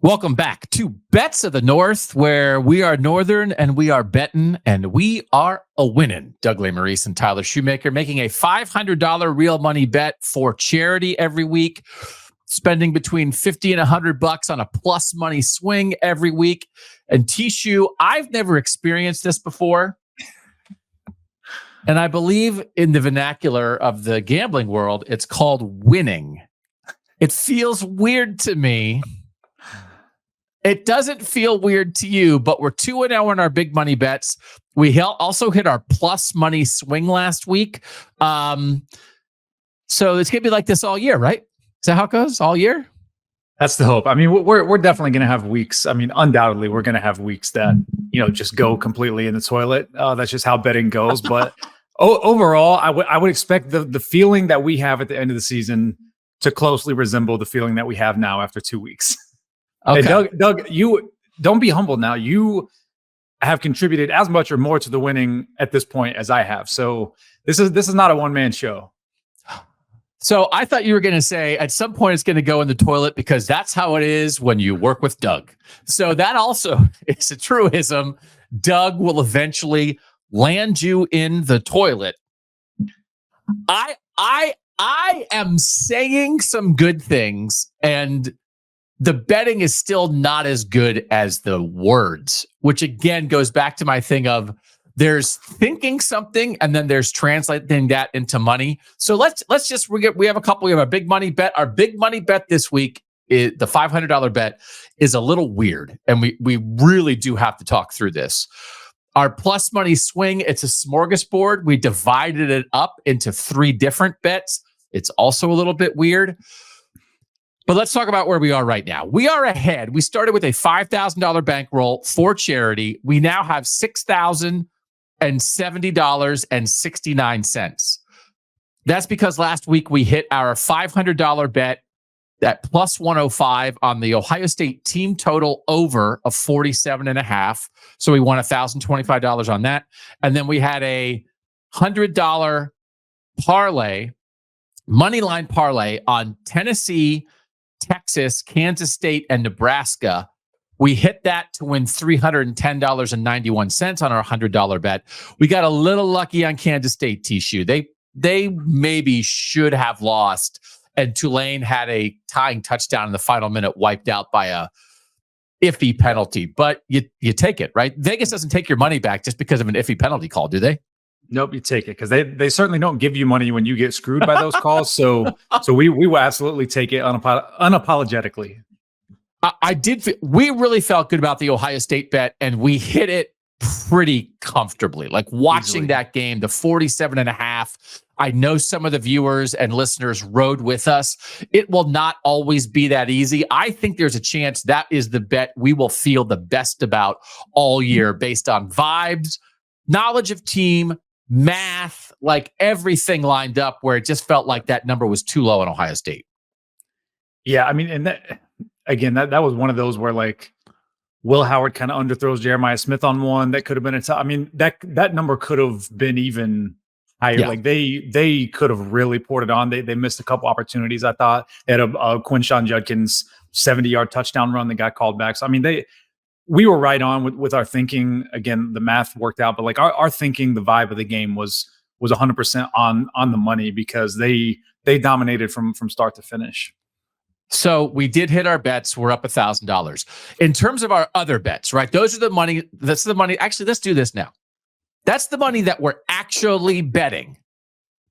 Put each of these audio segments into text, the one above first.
Welcome back to Bets of the North, where we are Northern and we are betting and we are a winning. Doug Lesmerises and Tyler Shoemaker making a $500 real money bet for charity every week, spending between $50 and $100 on a plus money swing every week. And T-Shoe, I've never experienced this before. And I believe in the vernacular of the gambling world, it's called winning. It feels weird to me. It doesn't feel weird to you, but we're 2-0 in our big money bets. We also hit our plus money swing last week. So it's going to be like this all year, right? Is that how it goes all year? That's the hope. I mean, we're definitely going to have weeks. I mean, undoubtedly, we're going to have weeks that, just go completely in the toilet. That's just how betting goes. But overall, I would expect the feeling that we have at the end of the season to closely resemble the feeling that we have now after 2 weeks. Okay. Hey, Doug, you don't be humble now. You have contributed as much or more to the winning at this point as I have. So this is not a one-man show. So I thought you were going to say at some point it's going to go in the toilet because that's how it is when you work with Doug. So that also is a truism. Doug will eventually land you in the toilet. I am saying some good things, and the betting is still not as good as the words, which again goes back to my thing of there's thinking something and then there's translating that into money. So let's just we have a big money bet. Our big money bet this week is the $500 bet is a little weird, and we really do have to talk through this. Our plus money swing, it's a smorgasbord. We divided it up into 3 different bets. It's also a little bit weird. But let's talk about where we are right now. We are ahead. We started with a $5,000 bankroll for charity. We now have $6,070.69. That's because last week we hit our $500 bet at plus 105 on the Ohio State team total over of 47.5. So we won $1,025 on that. And then we had a $100 parlay, money line parlay on Tennessee, Texas, Kansas State, and Nebraska. We hit that to win $310.91 on our $100 bet. We got a little lucky on Kansas State, T-Shoe. They maybe should have lost, and Tulane had a tying touchdown in the final minute wiped out by a iffy penalty. But you take it, right? Vegas doesn't take your money back just because of an iffy penalty call, do they? Nope, you take it because they certainly don't give you money when you get screwed by those calls. So we will absolutely take it unapologetically. We really felt good about the Ohio State bet, and we hit it pretty comfortably. Like watching that game, the 47.5. I know some of the viewers and listeners rode with us. It will not always be that easy. I think there's a chance that is the bet we will feel the best about all year based on vibes, knowledge of team, math, like everything lined up where it just felt like that number was too low in Ohio State. Yeah, I mean, and that was one of those where like Will Howard kind of underthrows Jeremiah Smith on one. That could have been I mean, that number could have been even higher. Yeah. Like they could have really poured it on. They missed a couple opportunities. I thought they had a Quinshon Judkins 70-yard touchdown run that got called back. So I mean, we were right on with our thinking. Again, the math worked out, but like our thinking, the vibe of the game was 100% on the money because they dominated from start to finish. So we did hit our bets. We're up $1,000. In terms of our other bets, right? Those are the money. That's the money. Actually, let's do this now. That's the money that we're actually betting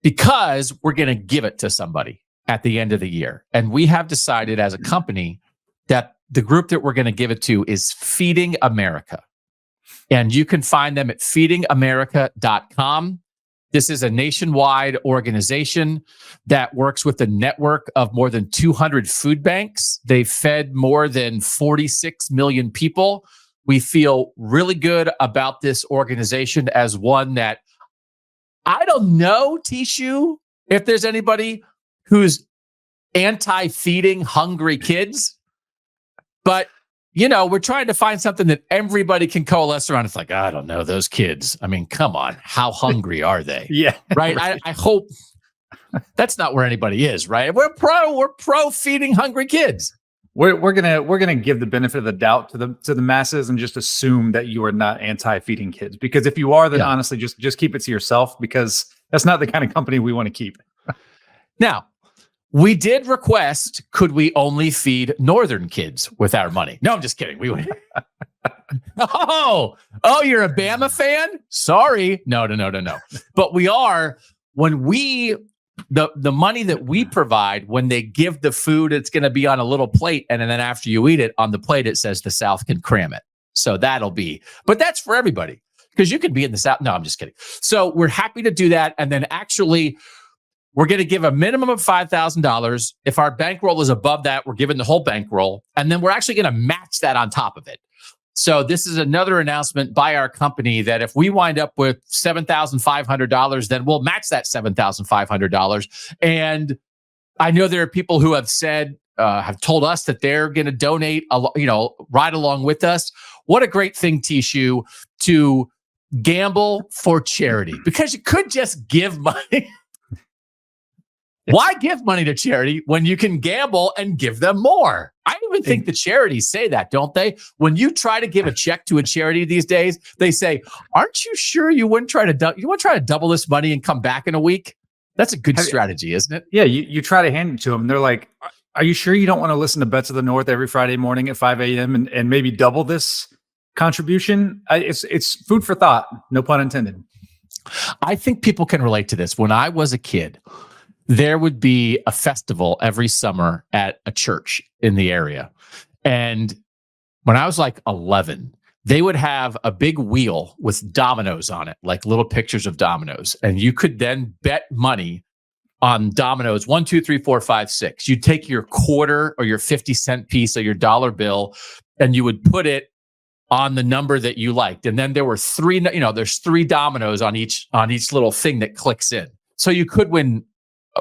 because we're going to give it to somebody at the end of the year. And we have decided as a company that the group that we're going to give it to is Feeding America. And you can find them at feedingamerica.com. This is a nationwide organization that works with a network of more than 200 food banks. They've fed more than 46 million people. We feel really good about this organization as one that I don't know, T-Shoe, if there's anybody who's anti-feeding hungry kids. But, we're trying to find something that everybody can coalesce around. It's like, I don't know, those kids. I mean, come on. How hungry are they? Yeah. Right? I hope that's not where anybody is, right? We're pro feeding hungry kids. we're gonna give the benefit of the doubt to the masses and just assume that you are not anti-feeding kids. Because if you are, then honestly, just keep it to yourself, because that's not the kind of company we want to keep. Now, we did request, could we only feed Northern kids with our money? No, I'm just kidding. We would. Oh, you're a Bama fan? Sorry. No. But we are, when the money that we provide, when they give the food, it's going to be on a little plate. And then after you eat it on the plate, it says the South can cram it. So that'll be, but that's for everybody, because you can be in the South. No, I'm just kidding. So we're happy to do that. And then actually, we're going to give a minimum of $5,000. If our bankroll is above that, we're giving the whole bankroll. And then we're actually going to match that on top of it. So this is another announcement by our company that if we wind up with $7,500, then we'll match that $7,500. And I know there are people who have said, have told us that they're going to donate, right along with us. What a great thing, Tishu, to gamble for charity, because you could just give money. Why give money to charity when you can gamble and give them more? I even think the charities say that, don't they? When you try to give a check to a charity these days, they say, "Aren't you sure you wouldn't try to double this money and come back in a week?" That's a good strategy, isn't it? Yeah, you try to hand it to them. They're like, "Are you sure you don't want to listen to Bets of the North every Friday morning at 5 a.m. and maybe double this contribution?" It's food for thought, no pun intended. I think people can relate to this. When I was a kid, there would be a festival every summer at a church in the area. And when I was like 11, they would have a big wheel with dominoes on it, like little pictures of dominoes. And you could then bet money on dominoes, 1, 2, 3, 4, 5, 6. You'd take your quarter or your 50-cent piece or your dollar bill, and you would put it on the number that you liked. And then there were there's 3 dominoes on each little thing that clicks in. So you could win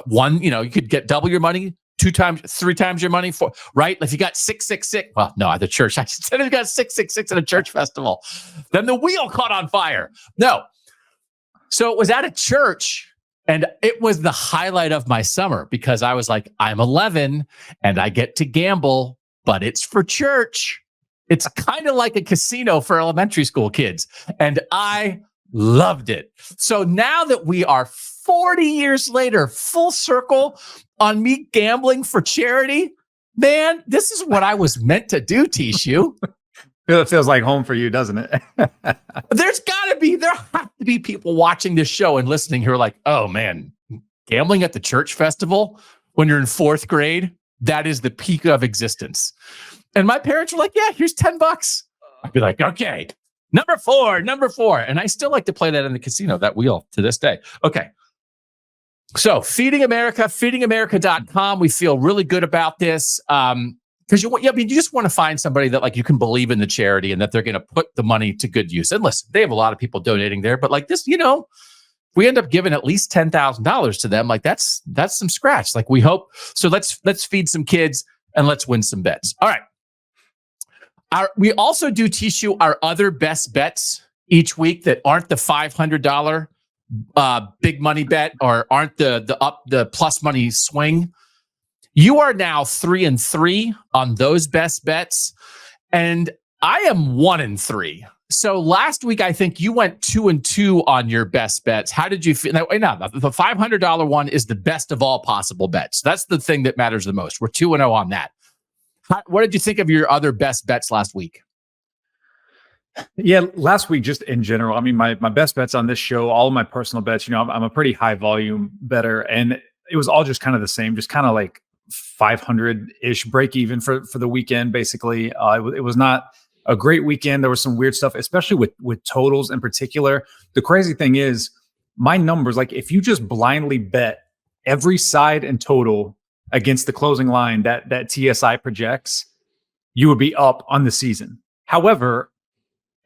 one, you could get double your money, 2 times, 3 times your money, right? If you got 666, well, no, at the church, I said you got 666 at a church festival. Then the wheel caught on fire. No. So it was at a church, and it was the highlight of my summer, because I was like, I'm 11 and I get to gamble, but it's for church. It's kind of like a casino for elementary school kids. And I loved it. So now that we are 40 years later, full circle on me gambling for charity, man, this is what I was meant to do, Tishu. It feels like home for you, doesn't it? there have to be people watching this show and listening who are like, oh man, gambling at the church festival when you're in 4th grade, that is the peak of existence. And my parents were like, yeah, here's $10. I'd be like, okay, number four. And I still like to play that in the casino, that wheel, to this day. Okay. So Feeding America, feedingamerica.com. We feel really good about this. Because you just want to find somebody that like you can believe in the charity and that they're going to put the money to good use. And listen, they have a lot of people donating there, but like this, if we end up giving at least $10,000 to them, like that's some scratch. Like we hope. So let's feed some kids and let's win some bets. All right. We also do, Tishu, our other best bets each week that aren't the $500 big money bet or aren't the plus money swing. You are now 3-3 on those best bets, and I am 1-3. So last week, I think you went 2-2 on your best bets. How did you feel? No, the $500 one is the best of all possible bets. That's the thing that matters the most. We're 2-0 on that. What did you think of your other best bets last week? Yeah, last week, just in general, I mean, my best bets on this show, all of my personal bets, I'm a pretty high volume bettor, and it was all just kind of the same, just kind of like 500-ish break even for the weekend, basically. It was not a great weekend. There was some weird stuff, especially with totals in particular. The crazy thing is my numbers, like if you just blindly bet every side and total against the closing line that TSI projects, you would be up on the season. However,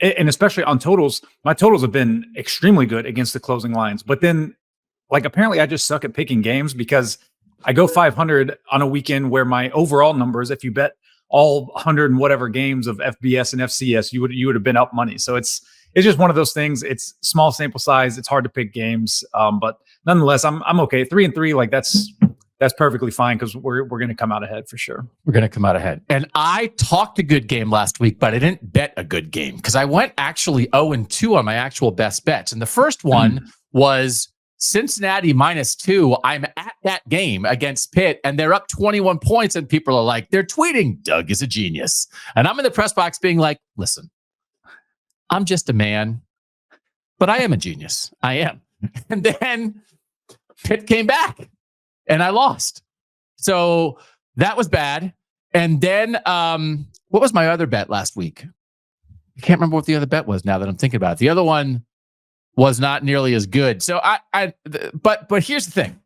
and especially on totals, my totals have been extremely good against the closing lines. But then, like, apparently I just suck at picking games because I go 500 on a weekend where my overall numbers, if you bet all 100 and whatever games of FBS and FCS, you would have been up money. So it's just one of those things. It's small sample size. It's hard to pick games. But nonetheless, I'm okay. 3-3, like that's that's perfectly fine because we're going to come out ahead for sure. We're going to come out ahead. And I talked a good game last week, but I didn't bet a good game because I went actually 0-2 on my actual best bets. And the first one was Cincinnati -2. I'm at that game against Pitt and they're up 21 points and people are like, they're tweeting, Doug is a genius. And I'm in the press box being like, listen, I'm just a man, but I am a genius. I am. And then Pitt came back and I lost. So that was bad. And then what was my other bet last week? I can't remember what the other bet was now that I'm thinking about it. The other one was not nearly as good. So but here's the thing.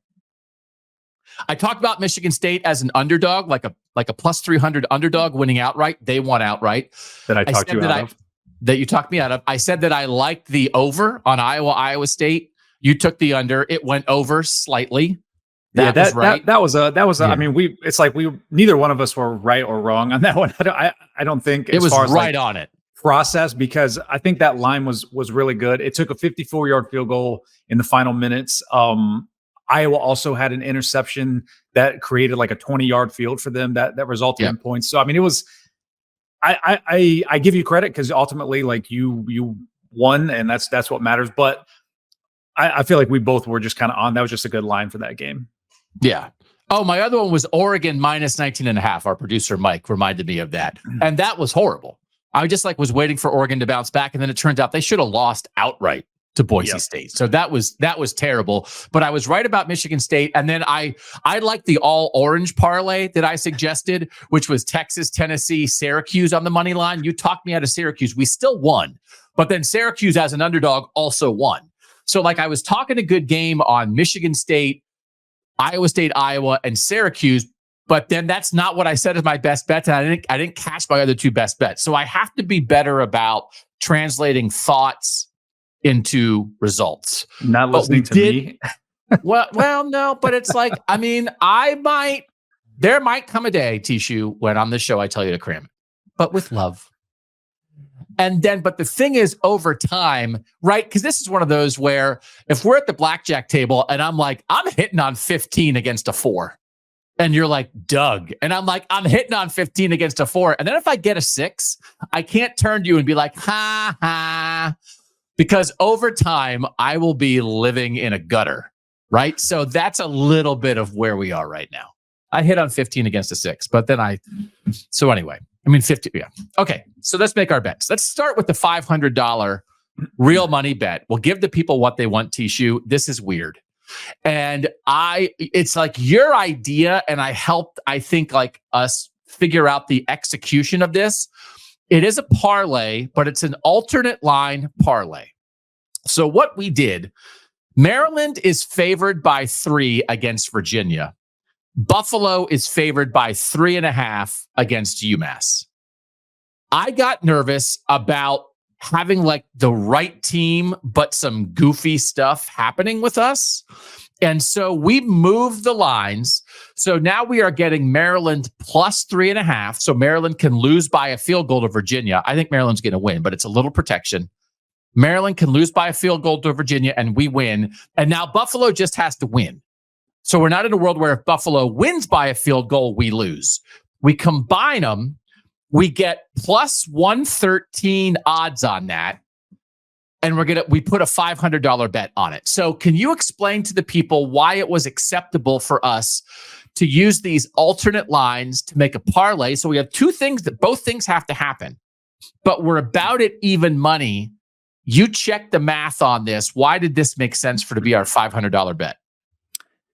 I talked about Michigan State as an underdog, like a plus 300 underdog winning outright. They won outright. That I talked you out of. That you talked me out of. I said that I liked the over on Iowa State. You took the under. It went over slightly. That was right. That was I mean, it's like neither one of us were right or wrong on that one. I don't think it was right on it. Process, because I think that line was really good. It took a 54-yard field goal in the final minutes. Iowa also had an interception that created like a 20-yard field for them that resulted in points. So I mean, it was. I give you credit because ultimately, like you won, and that's what matters. But I feel like we both were just kind of on. That was just a good line for that game. Yeah. Oh, my other one was Oregon -19.5. Our producer Mike reminded me of that, and that was horrible. I just was waiting for Oregon to bounce back, and then it turned out they should have lost outright to Boise State. So that was terrible. But I was right about Michigan State, and then I liked the all orange parlay that I suggested, which was Texas, Tennessee, Syracuse on the money line. You talked me out of Syracuse. We still won, but then Syracuse as an underdog also won. So I was talking a good game on Michigan State, Iowa State, Iowa, and Syracuse. But then that's not what I said as my best bet. And I didn't cash my other two best bets. So I have to be better about translating thoughts into results. Not listening to me. well, no, but it's I mean, there might come a day, Tishu, when on this show I tell you to cram it, but with love. And then, but the thing is, over time, right? Because this is one of those where if we're at the blackjack table and I'm hitting on 15 against a 4. And you're like, Doug. And I'm I'm hitting on 15 against a 4. And then if I get a 6, I can't turn to you and be like, ha, ha. Because over time, I will be living in a gutter, right? So that's a little bit of where we are right now. I hit on 15 against a 6, but then so anyway, 50, yeah. Okay, so let's make our bets. Let's start with the $500 real money bet. We'll give the people what they want, Tishu. This is weird. And it's your idea, and I helped, I think, us figure out the execution of this. It is a parlay, but it's an alternate line parlay. So what we did, Maryland is favored by 3 against Virginia. Buffalo is favored by 3.5 against UMass. I got nervous about having the right team, but some goofy stuff happening with us. And so we moved the lines. So now we are getting Maryland plus 3.5. So Maryland can lose by a field goal to Virginia. I think Maryland's going to win, but it's a little protection. Maryland can lose by a field goal to Virginia and we win. And now Buffalo just has to win. So we're not in a world where if Buffalo wins by a field goal, we lose. We combine them. We get plus 113 odds on that. And we put a $500 bet on it. So can you explain to the people why it was acceptable for us to use these alternate lines to make a parlay? So we have two things that both things have to happen, but we're about at even money. You check the math on this. Why did this make sense to be our $500 bet?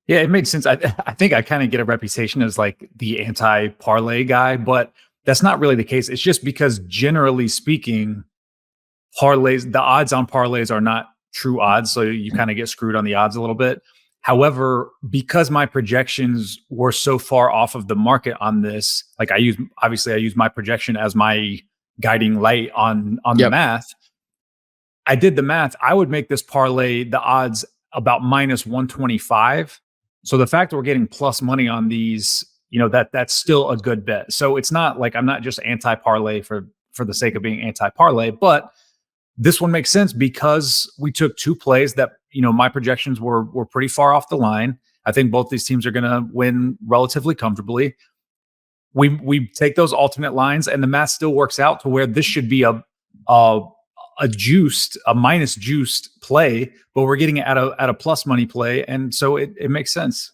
Yeah, it made sense. I think I kind of get a reputation as the anti-parlay guy, but that's not really the case. It's just because generally speaking, parlays, the odds on parlays are not true odds. So you kind of get screwed on the odds a little bit. However, because my projections were so far off of the market on this, I use my projection as my guiding light on the math. I did the math. I would make this parlay the odds about minus 125. So the fact that we're getting plus money on these, that's still a good bet. So it's not I'm not just anti-parlay for the sake of being anti-parlay, but this one makes sense because we took two plays that, my projections were pretty far off the line. I think both these teams are going to win relatively comfortably. We take those alternate lines, and the math still works out to where this should be a minus juiced play, but we're getting it at a plus money play, and so it makes sense.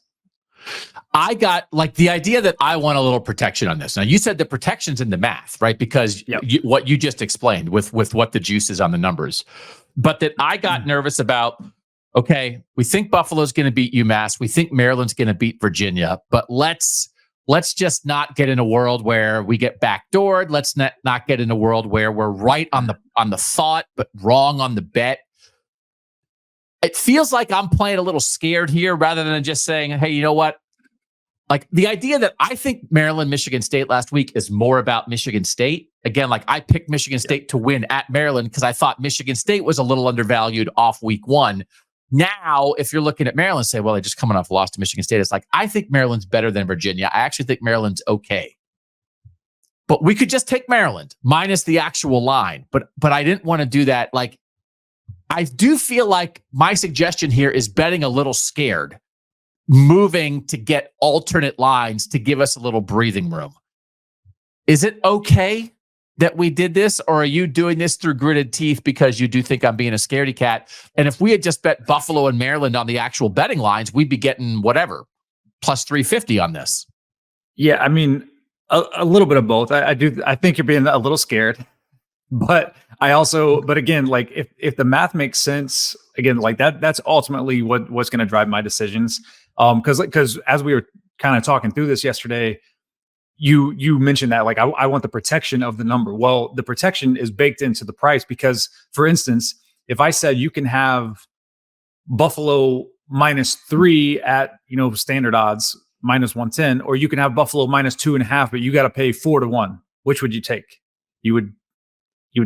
I got like the idea that I want a little protection on this. Now you said the protection's in the math, right? Because what you just explained with what the juice is on the numbers, but that I got nervous about. Okay, we think Buffalo's going to beat UMass. We think Maryland's going to beat Virginia, but let's just not get in a world where we get backdoored. Let's not get in a world where we're right on the thought, but wrong on the bet. It feels like I'm playing a little scared here rather than just saying, hey, you know what? Like the idea that I think Maryland, Michigan State last week is more about Michigan State. Again, like I picked Michigan State to win at Maryland because I thought Michigan State was a little undervalued off week one. Now, if you're looking at Maryland, say, well, they're just coming off a loss to Michigan State. It's like, I think Maryland's better than Virginia. I actually think Maryland's okay. But we could just take Maryland minus the actual line. But I didn't want to do that. Like, I do feel like my suggestion here is betting a little scared, moving to get alternate lines to give us a little breathing room. Is it okay that we did this, or are you doing this through gritted teeth because you do think I'm being a scaredy cat? And if we had just bet Buffalo and Maryland on the actual betting lines, we'd be getting whatever, plus 350 on this. Yeah, I mean, a little bit of both. I think you're being a little scared. But again, like if the math makes sense, again, like that's ultimately what's going to drive my decisions. Because as we were kind of talking through this yesterday, you mentioned that like I want the protection of the number. Well, the protection is baked into the price because, for instance, if I said you can have Buffalo -3 at standard odds -110, or you can have Buffalo -2.5, but you got to pay 4-1, which would you take? You would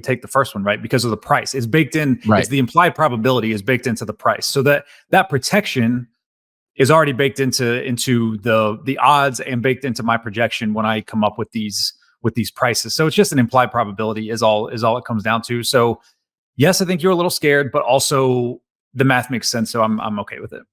take the first one, right? Because of the price. It's baked in. Right. It's the implied probability is baked into the price. So that protection is already baked into the odds and baked into my projection when I come up with these prices. So it's just an implied probability is all it comes down to. So yes, I think you're a little scared, but also the math makes sense. So I'm okay with it.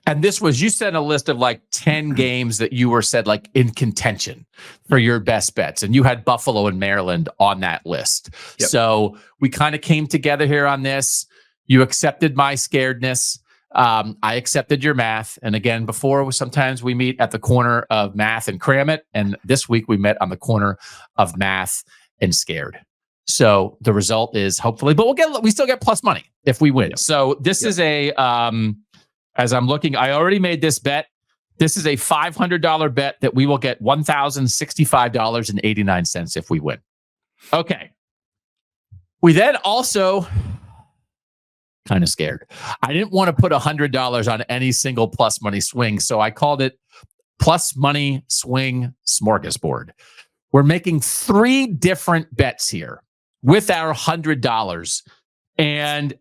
And this was, you sent a list of like 10 games that you were said like in contention for your best bets. And you had Buffalo and Maryland on that list. Yep. So we kind of came together here on this. You accepted my scaredness. I accepted your math. And again, before sometimes we meet at the corner of math and cram it. And this week we met on the corner of math and scared. So the result is hopefully, but we still get plus money if we win. Yep. So this is a, as I'm looking, I already made this bet. This is a $500 bet that we will get $1,065.89 if we win. Okay. We then also kind of scared. I didn't want to put $100 on any single plus money swing, so I called it plus money swing smorgasbord. We're making 3 different bets here with our $100, and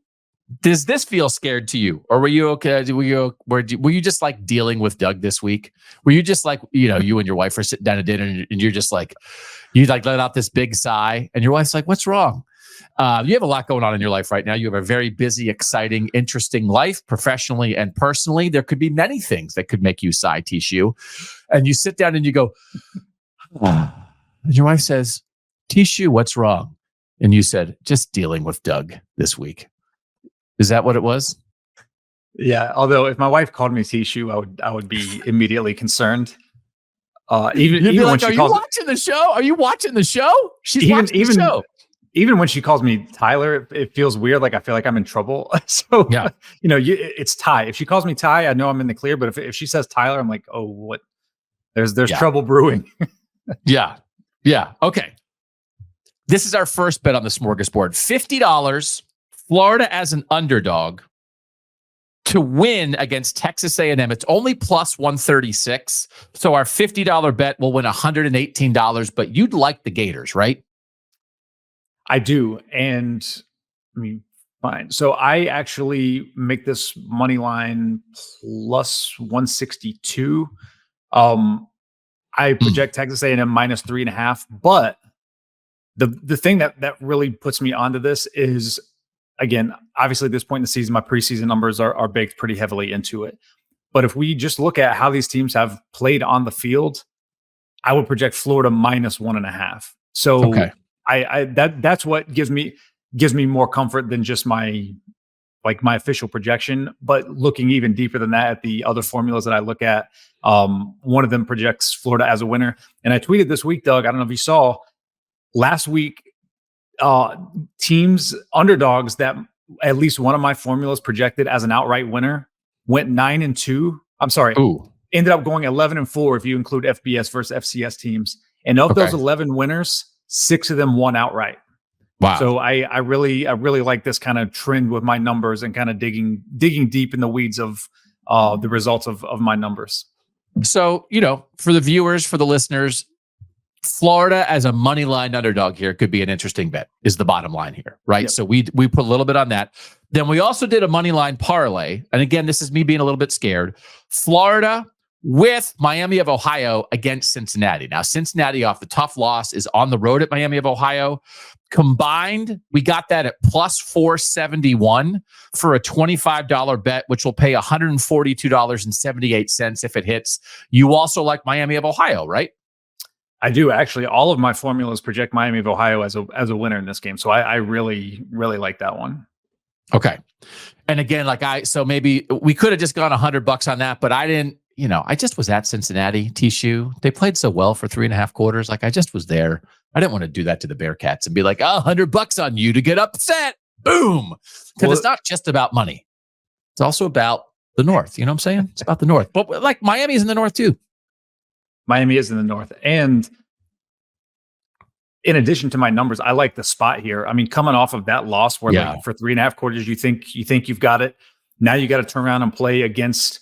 does this feel scared to you, or were you okay? Were you just like dealing with Doug this week? Were you just like, you and your wife are sitting down at dinner and you're just like, you like let out this big sigh, and your wife's like, "What's wrong?" You have a lot going on in your life right now. You have a very busy, exciting, interesting life, professionally and personally. There could be many things that could make you sigh, Tishu. And you sit down and you go, and your wife says, "Tishu, what's wrong?" And you said, "Just dealing with Doug this week." Is that what it was? Yeah. Although if my wife called me Tishu, I would be immediately concerned. Even when she calls, watching the show? Are you watching the show? She's watching the show. Even when she calls me Tyler, it feels weird. Like I feel like I'm in trouble. So yeah, it's Ty. If she calls me Ty, I know I'm in the clear. But if she says Tyler, I'm like, oh, what? There's trouble brewing. Yeah. Okay. This is our first bet on the smorgasbord. $50. Florida as an underdog to win against Texas A&M. It's only plus 136. So our $50 bet will win $118, but you'd like the Gators, right? I do. And I mean, fine. So I actually make this money line plus 162. I project Texas A&M minus 3.5. But the thing that really puts me onto this is, again, obviously at this point in the season, my preseason numbers are baked pretty heavily into it. But if we just look at how these teams have played on the field, I would project Florida -1.5. So Okay. that's what gives me more comfort than just my official projection. But looking even deeper than that at the other formulas that I look at, one of them projects Florida as a winner. And I tweeted this week, Doug, I don't know if you saw last week, teams, underdogs that at least one of my formulas projected as an outright winner went 9-2. I'm sorry. Ooh. Ended up going 11-4 if you include FBS versus FCS teams. And of those 11 winners, 6 of them won outright. Wow. So I really like this kind of trend with my numbers and kind of digging deep in the weeds of the results of my numbers. So, for the viewers, for the listeners, Florida as a money line underdog here could be an interesting bet, is the bottom line here, right? Yep. So we put a little bit on that. Then we also did a money line parlay. And again, this is me being a little bit scared. Florida with Miami of Ohio against Cincinnati. Now, Cincinnati off the tough loss is on the road at Miami of Ohio. Combined, we got that at +471 for a $25 bet, which will pay $142.78 if it hits. You also like Miami of Ohio, right? I do, actually. All of my formulas project Miami of Ohio as a winner in this game. So I really, really like that one. Okay. And again, so maybe we could have just gone $100 on that, but I didn't, I just was at Cincinnati, T-Shoe. They played so well for 3.5 quarters. I just was there. I didn't want to do that to the Bearcats and be like, $100 on you to get upset. Boom. Because it's not just about money. It's also about the North. You know what I'm saying? It's about the North. But Miami's in the North too. Miami is in the North. And in addition to my numbers, I like the spot here. I mean, coming off of that loss where for 3.5 quarters, you think you've got it. Now you got to turn around and play against,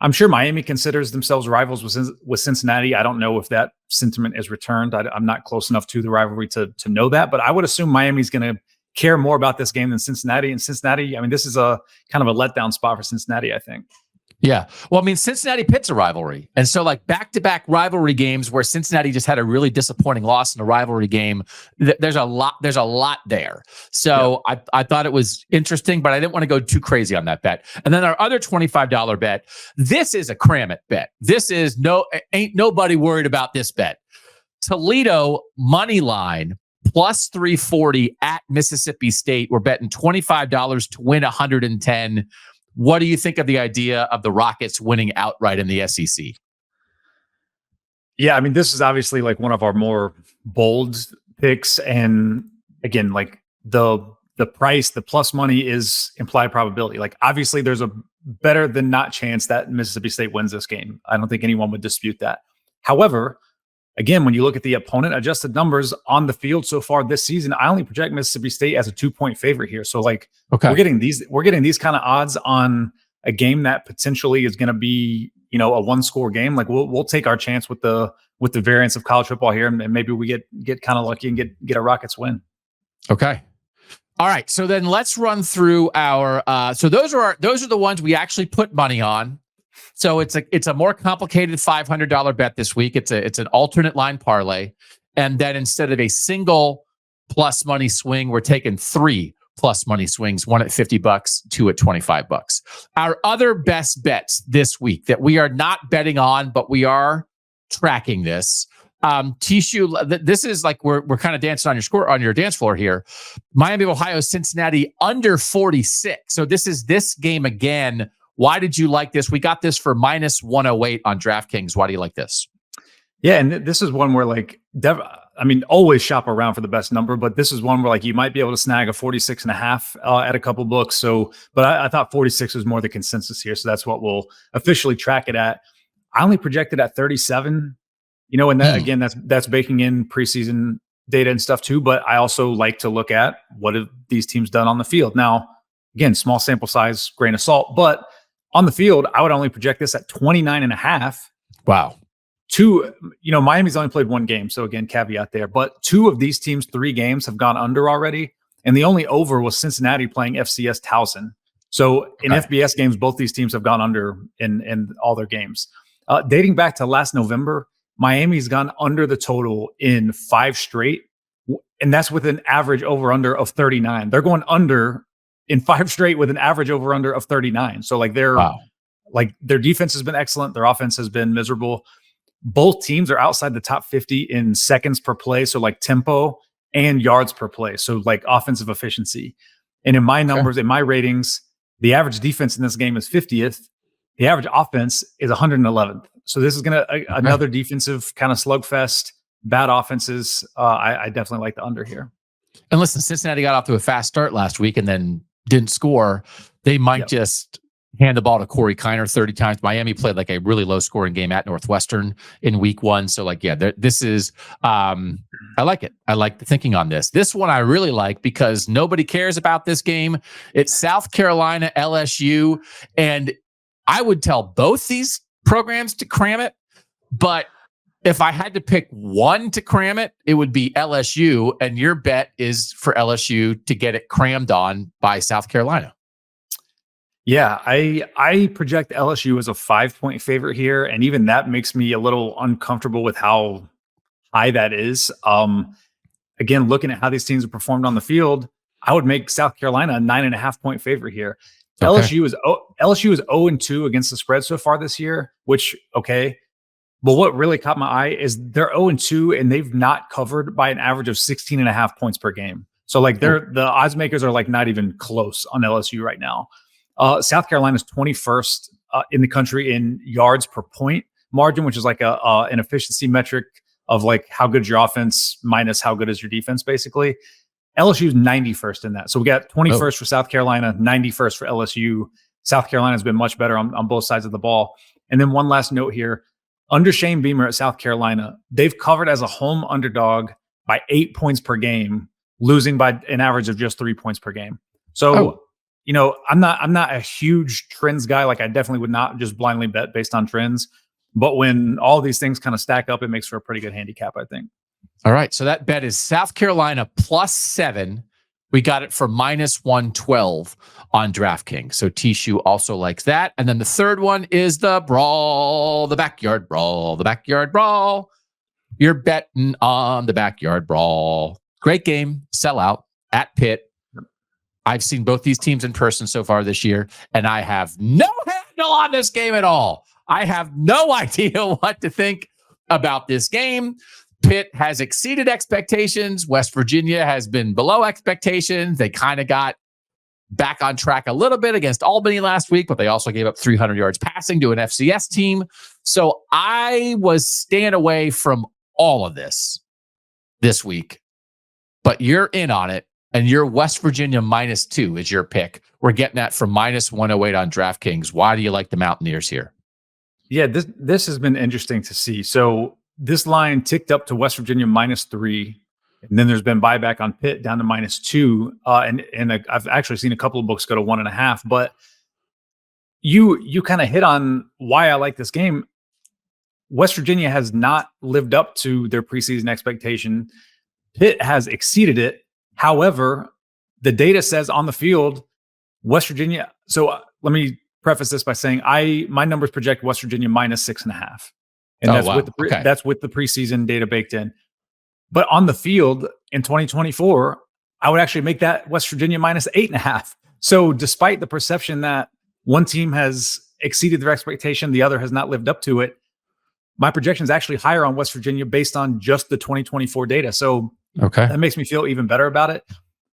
I'm sure Miami considers themselves rivals with Cincinnati. I don't know if that sentiment is returned. I'm not close enough to the rivalry to know that, but I would assume Miami's going to care more about this game than Cincinnati. And Cincinnati, I mean, this is a kind of a letdown spot for Cincinnati, I think. Yeah. Well, I mean, Cincinnati Pitt's a rivalry. And so back-to-back rivalry games where Cincinnati just had a really disappointing loss in a rivalry game, there's a lot there. So yeah. I thought it was interesting, but I didn't want to go too crazy on that bet. And then our other $25 bet, this is a cram it bet. This is ain't nobody worried about this bet. Toledo money line +340 at Mississippi State. We're betting $25 to win 110. What do you think of the idea of the Rockets winning outright in the SEC? Yeah, I mean, this is obviously one of our more bold picks. And again, the price, the plus money is implied probability. Obviously there's a better than not chance that Mississippi State wins this game. I don't think anyone would dispute that. However, again, when you look at the opponent adjusted numbers on the field so far this season, I only project Mississippi State as a 2-point favorite here. So we're getting these kind of odds on a game that potentially is going to be, a 1-score game. We'll take our chance with the variance of college football here, and maybe we get kind of lucky and get a Rockets win. Okay. All right. So then let's run through our so those are the ones we actually put money on. So it's a more complicated $500 bet this week. It's an alternate line parlay. And then instead of a single plus money swing, we're taking 3 plus money swings, one at $50, 2 at $25. Our other best bets this week that we are not betting on, but we are tracking this. T-Shoe, this is we're kind of dancing on your dance floor here. Miami of Ohio, Cincinnati under 46. So this game again. Why did you like this? We got this for -108 on DraftKings. Why do you like this? Yeah, and this is one where always shop around for the best number, but this is one where you might be able to snag a 46.5 at a couple books. So, but I thought 46 was more the consensus here, so that's what we'll officially track it at. I only projected at 37. And that again, that's baking in preseason data and stuff too. But I also like to look at what have these teams done on the field. Now, again, small sample size, grain of salt, but on the field, I would only project this at 29.5. Wow. Miami's only played one game. So again, caveat there, but 2 of these teams' 3 games have gone under already. And the only over was Cincinnati playing FCS Towson. So in FBS games, both these teams have gone under in all their games. Dating back to last November, Miami's gone under the total in 5 straight. And that's with an average over under of 39. They're going under in 5 straight with an average over under of 39. So Like their defense has been excellent. Their offense has been miserable. Both teams are outside the top 50 in seconds per play. So like tempo and yards per play. So like offensive efficiency. And in my numbers, in my ratings, the average defense in this game is 50th. The average offense is 111th. So this is going to another defensive kind of slugfest, bad offenses. I definitely like the under here. And listen, Cincinnati got off to a fast start last week and then didn't score. They might just hand the ball to Corey Kiner 30 times. Miami played like a really low scoring game at Northwestern in week 1. So like, this is, I like it. I like the thinking on this. This one I really like because nobody cares about this game. It's South Carolina, LSU. And I would tell both these programs to cram it. But if I had to pick one to cram it, it would be LSU. And your bet is for LSU to get it crammed on by South Carolina. Yeah, I project LSU as a 5-point favorite here, and even that makes me a little uncomfortable with how high that is. Again, looking at how these teams have performed on the field, I would make South Carolina a 9.5-point favorite here. Okay. LSU is 0-2 against the spread so far this year, which but what really caught my eye is they're 0-2 and they've not covered by an average of 16.5 points per game. So like the odds makers are like not even close on LSU right now. South Carolina's 21st in the country in yards per point margin, which is like an efficiency metric of like how good is your offense minus how good is your defense, basically. LSU is 91st in that. So we got 21st for South Carolina, 91st for LSU. South Carolina has been much better on both sides of the ball. And then one last note here. Under Shane Beamer at South Carolina, they've covered as a home underdog by 8 points per game, losing by an average of just 3 points per game. So I'm not a huge trends guy. Like I definitely would not just blindly bet based on trends. But when all these things kind of stack up, it makes for a pretty good handicap, I think. All right. So that bet is South Carolina +7. We got it for -112 on DraftKings. So Tishu also likes that. And then the third one is the brawl, the backyard brawl, the backyard brawl. You're betting on the backyard brawl. Great game. Sellout at Pitt. I've seen both these teams in person so far this year, and I have no handle on this game at all. I have no idea what to think about this game. Pitt has exceeded expectations. West Virginia has been below expectations. They kind of got back on track a little bit against Albany last week, but they also gave up 300 yards passing to an FCS team. So I was staying away from all of this week, but you're in on it. And your West Virginia -2 is your pick. We're getting that from -108 on DraftKings. Why do you like the Mountaineers here? Yeah, this has been interesting to see. So this line ticked up to West Virginia -3, and then there's been buyback on Pitt down to -2. And I've actually seen a couple of books go to 1.5. But you kind of hit on why I like this game. West Virginia has not lived up to their preseason expectation. Pitt has exceeded it. However, the data says on the field, West Virginia. So let me preface this by saying my numbers project West Virginia -6.5, and that's with the preseason data baked in. But on the field in 2024, I would actually make that West Virginia -8.5. So despite the perception that one team has exceeded their expectation, the other has not lived up to it, my projection is actually higher on West Virginia based on just the 2024 data. So that makes me feel even better about it.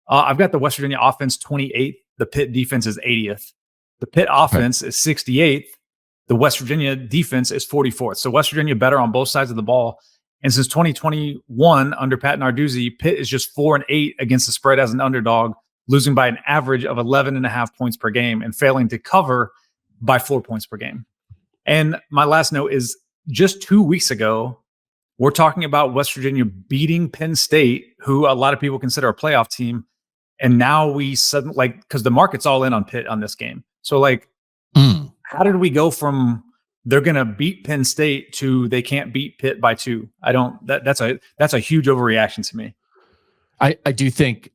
I've got the West Virginia offense 28th. The Pitt defense is 80th. The Pitt offense is 68th. The West Virginia defense is 44th. So West Virginia better on both sides of the ball. And since 2021, under Pat Narduzzi, Pitt is just 4-8 against the spread as an underdog, losing by an average of 11.5 points per game and failing to cover by 4 points per game. And my last note is just 2 weeks ago, we're talking about West Virginia beating Penn State, who a lot of people consider a playoff team. And now we suddenly, because the market's all in on Pitt on this game. So how did we go from they're going to beat Penn State to they can't beat Pitt by 2? That's a huge overreaction to me. I do think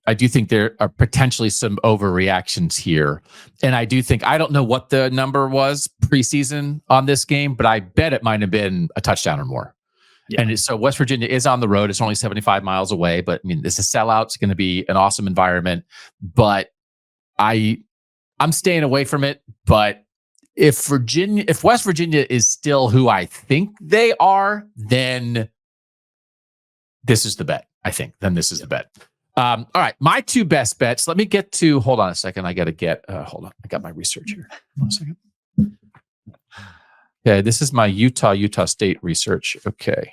there are potentially some overreactions here. And I don't know what the number was preseason on this game, but I bet it might have been a touchdown or more. Yeah. And so West Virginia is on the road. It's only 75 miles away, but I mean, this is a sellout. It's going to be an awesome environment, but I'm staying away from it. But if West Virginia is still who I think they are, then this is the bet. I think then this is the bet. All right, my two best bets. Let me get to. Hold on a second. I got to get. Hold on. I got my research here. Hold on a second. Okay, this is my Utah State research. Okay.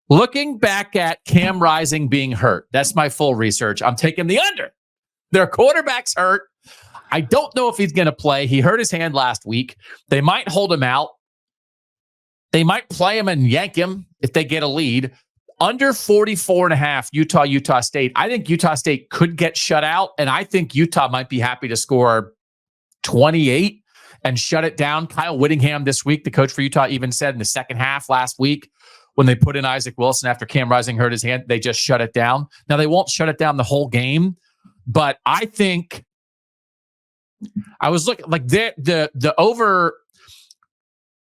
Looking back at Cam Rising being hurt, that's my full research. I'm taking the under. Their quarterback's hurt. I don't know if he's going to play. He hurt his hand last week. They might hold him out. They might play him and yank him if they get a lead. Under 44.5, Utah State. I think Utah State could get shut out, and I think Utah might be happy to score 28 and shut it down. Kyle Whittingham this week, the coach for Utah, even said in the second half last week when they put in Isaac Wilson after Cam Rising hurt his hand, they just shut it down. Now, they won't shut it down the whole game, but I think I was looking like the over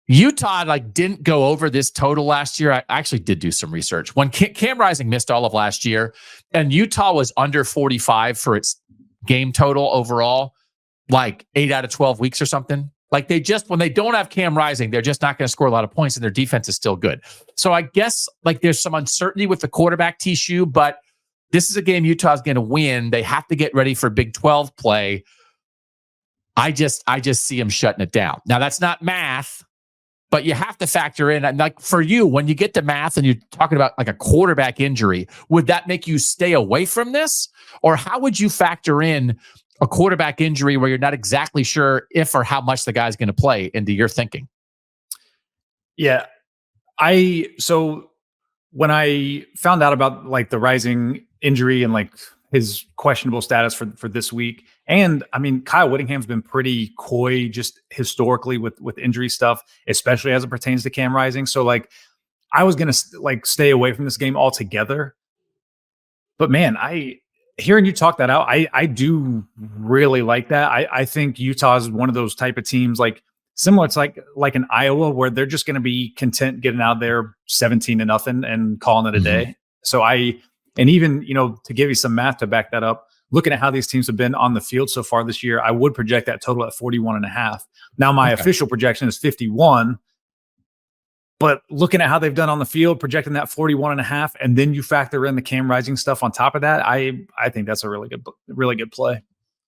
Utah didn't go over this total last year. I actually did do some research. When Cam Rising missed all of last year and Utah was under 45 for its game total overall, like 8 out of 12 weeks or something. Like when they don't have Cam Rising, they're just not going to score a lot of points and their defense is still good. So I guess there's some uncertainty with the quarterback Tishu, but this is a game Utah's going to win. They have to get ready for Big 12 play. I just see him shutting it down. Now that's not math, but you have to factor in, and for you, when you get to math and you're talking about a quarterback injury, would that make you stay away from this? Or how would you factor in a quarterback injury where you're not exactly sure if or how much the guy's going to play into your thinking? Yeah. So when I found out about the Rising injury and his questionable status for this week, and I mean, Kyle Whittingham's been pretty coy just historically with injury stuff, especially as it pertains to Cam Rising. So I was going to stay away from this game altogether. But man, hearing you talk that out, I do really like that. I think Utah is one of those type of teams similar to like an Iowa where they're just going to be content getting out there 17-0 and calling it a day. So and even, to give you some math to back that up, looking at how these teams have been on the field so far this year, I would project that total at 41.5. Now my official projection is 51. But looking at how they've done on the field, projecting that 41.5, and then you factor in the Cam Rising stuff on top of that, I think that's a really good play.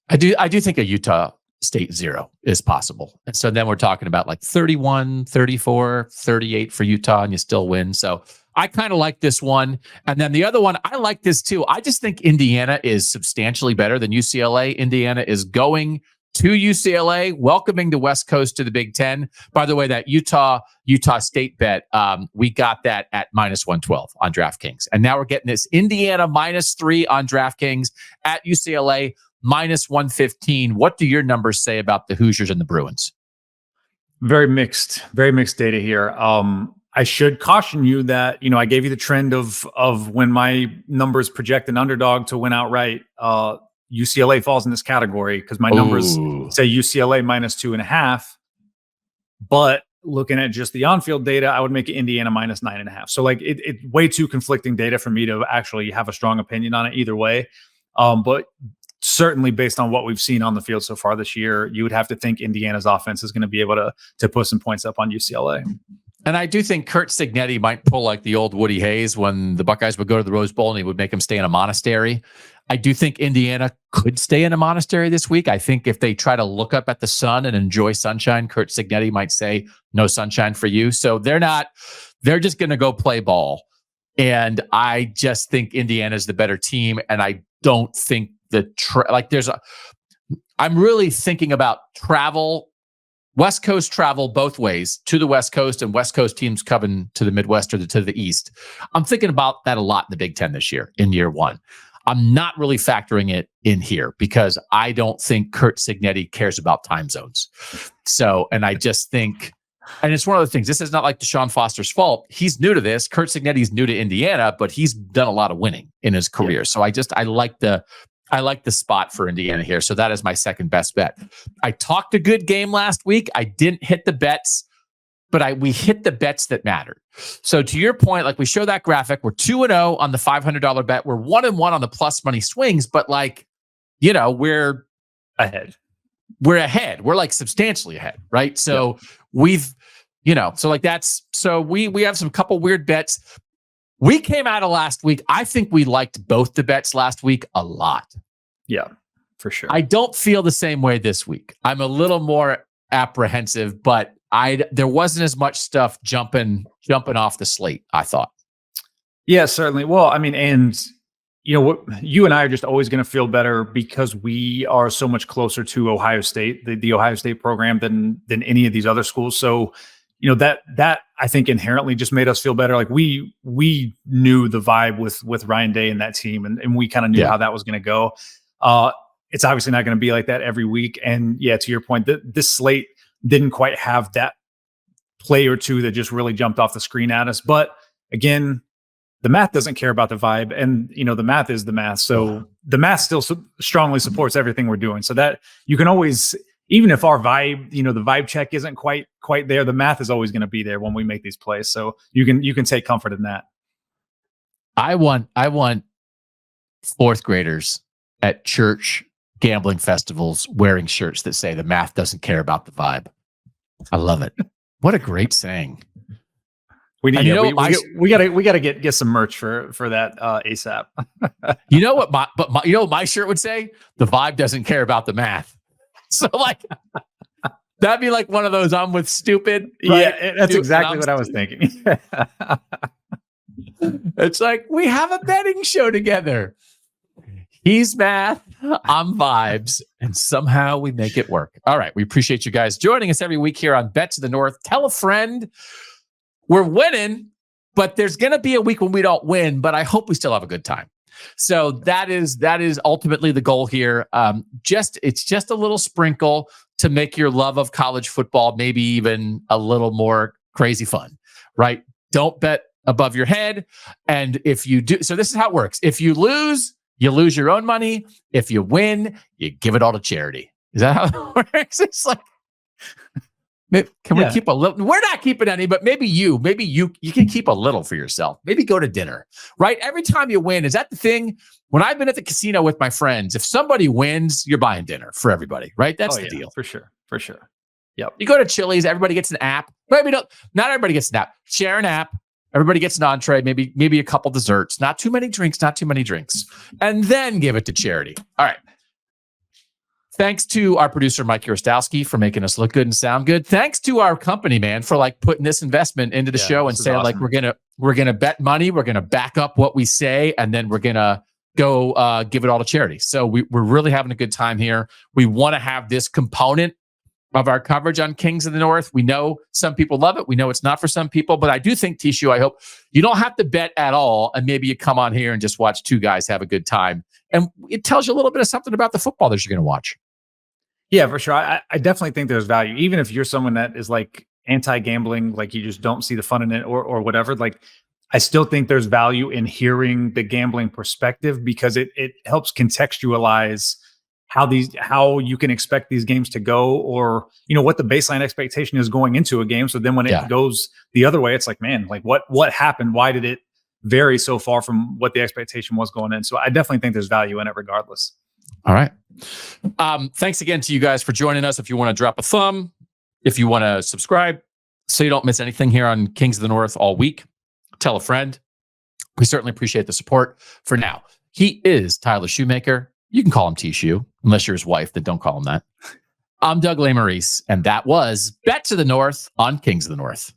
I do think a Utah State 0 is possible. And so then we're talking about 31, 34, 38 for Utah, and you still win. So I kind of like this one. And then the other one, I like this too. I just think Indiana is substantially better than UCLA. Indiana is going to UCLA, welcoming the West Coast to the Big Ten. By the way, that Utah State bet, we got that at -112 on DraftKings. And now we're getting this Indiana -3 on DraftKings at UCLA -115. What do your numbers say about the Hoosiers and the Bruins? Very mixed data here. I should caution you that, I gave you the trend of when my numbers project an underdog to win outright. UCLA falls in this category because my numbers say UCLA -2.5. But looking at just the on-field data, I would make it Indiana -9.5. So it's way too conflicting data for me to actually have a strong opinion on it either way. But certainly based on what we've seen on the field so far this year, you would have to think Indiana's offense is going to be able to put some points up on UCLA. And I do think Curt Cignetti might pull the old Woody Hayes when the Buckeyes would go to the Rose Bowl and he would make them stay in a monastery. I do think Indiana could stay in a monastery this week. I think if they try to look up at the sun and enjoy sunshine, Curt Cignetti might say, no sunshine for you. So they're just going to go play ball. And I just think Indiana's the better team. And I don't think I'm really thinking about travel, West Coast travel both ways to the West Coast and West Coast teams coming to the Midwest or to the East. I'm thinking about that a lot in the Big Ten this year in year one. I'm not really factoring it in here because I don't think Curt Cignetti cares about time zones. So, and I just think, and it's one of the things, this is not like Deshaun Foster's fault. He's new to this. Curt Cignetti's new to Indiana, but he's done a lot of winning in his career. So I like the spot for Indiana here. So that is my second best bet. I talked a good game last week. I didn't hit the bets, but we hit the bets that mattered. So to your point, we show that graphic, we're 2-0 on the $500 bet. We're 1-1 on the plus money swings, but we're ahead. we're ahead. We're like substantially ahead, right? So we've, so like we have some couple weird bets. We came out of last week. I think we liked both the bets last week a lot. Yeah, for sure. I don't feel the same way this week. I'm a little more apprehensive, but there wasn't as much stuff jumping off the slate, I thought. Yeah, certainly. Well, I mean, and you and I are just always going to feel better because we are so much closer to Ohio State, the Ohio State program than any of these other schools. So, that I think inherently just made us feel better. Like we knew the vibe with Ryan Day and that team, and we kind of knew how that was going to go. It's obviously not going to be like that every week. And yeah, to your point, this slate didn't quite have that play or two that just really jumped off the screen at us. But again, the math doesn't care about the vibe, and the math is the math. So the math still strongly supports everything we're doing. So that you can always, even if our vibe, the vibe check isn't quite there, the math is always going to be there when we make these plays. So you can take comfort in that. I want fourth graders at church gambling festivals wearing shirts that say the math doesn't care about the vibe. I love it. What a great saying. We need we gotta get some merch for that ASAP. You know what my shirt would say? The vibe doesn't care about the math. So like that'd be like one of those I'm with stupid. Right? Yeah, that's exactly what I was thinking. It's like we have a betting show together. He's math, I'm vibes, and somehow we make it work. All right. We appreciate you guys joining us every week here on Bet to the North. Tell a friend. We're winning, but there's going to be a week when we don't win, but I hope we still have a good time. So that is ultimately the goal here. It's just a little sprinkle to make your love of college football maybe even a little more crazy fun, right? Don't bet above your head. And if you do, so this is how it works. If you lose your own money. If you win, you give it all to charity. Is that how it works? It's like, can we keep a little? We're not keeping any, but maybe you can keep a little for yourself. Maybe go to dinner, right? Every time you win, is that the thing? When I've been at the casino with my friends, if somebody wins, you're buying dinner for everybody, right? That's the deal. For sure. Yep. You go to Chili's, everybody gets an app. Maybe not everybody gets an app. Share an app. Everybody gets an entree, maybe a couple desserts, not too many drinks, and then give it to charity. All right. Thanks to our producer, Mike Urostowski, for making us look good and sound good. Thanks to our company, man, for like putting this investment into the show and saying awesome. Like, we're gonna bet money. We're going to back up what we say. And then we're going to go give it all to charity. So we're really having a good time here. We want to have this component of our coverage on Kings of the North. We know some people love it. We know it's not for some people, but I do think, Tishu, I hope you don't have to bet at all. And maybe you come on here and just watch two guys have a good time. And it tells you a little bit of something about the football that you're going to watch. Yeah, for sure. I definitely think there's value. Even if you're someone that is like anti-gambling, like you just don't see the fun in it or whatever, like I still think there's value in hearing the gambling perspective because it helps contextualize how you can expect these games to go, or what the baseline expectation is going into a game. So then when it goes the other way, it's like, man, like what happened? Why did it vary so far from what the expectation was going in? So I definitely think there's value in it regardless. All right. Thanks again to you guys for joining us. If you want to drop a thumb, if you want to subscribe so you don't miss anything here on Kings of the North all week, tell a friend. We certainly appreciate the support. For now, he is Tyler Shoemaker. You can call him T-Shoe, unless you're his wife, then don't call him that. I'm Doug Lesmerises, and that was Bet to the North on Kings of the North.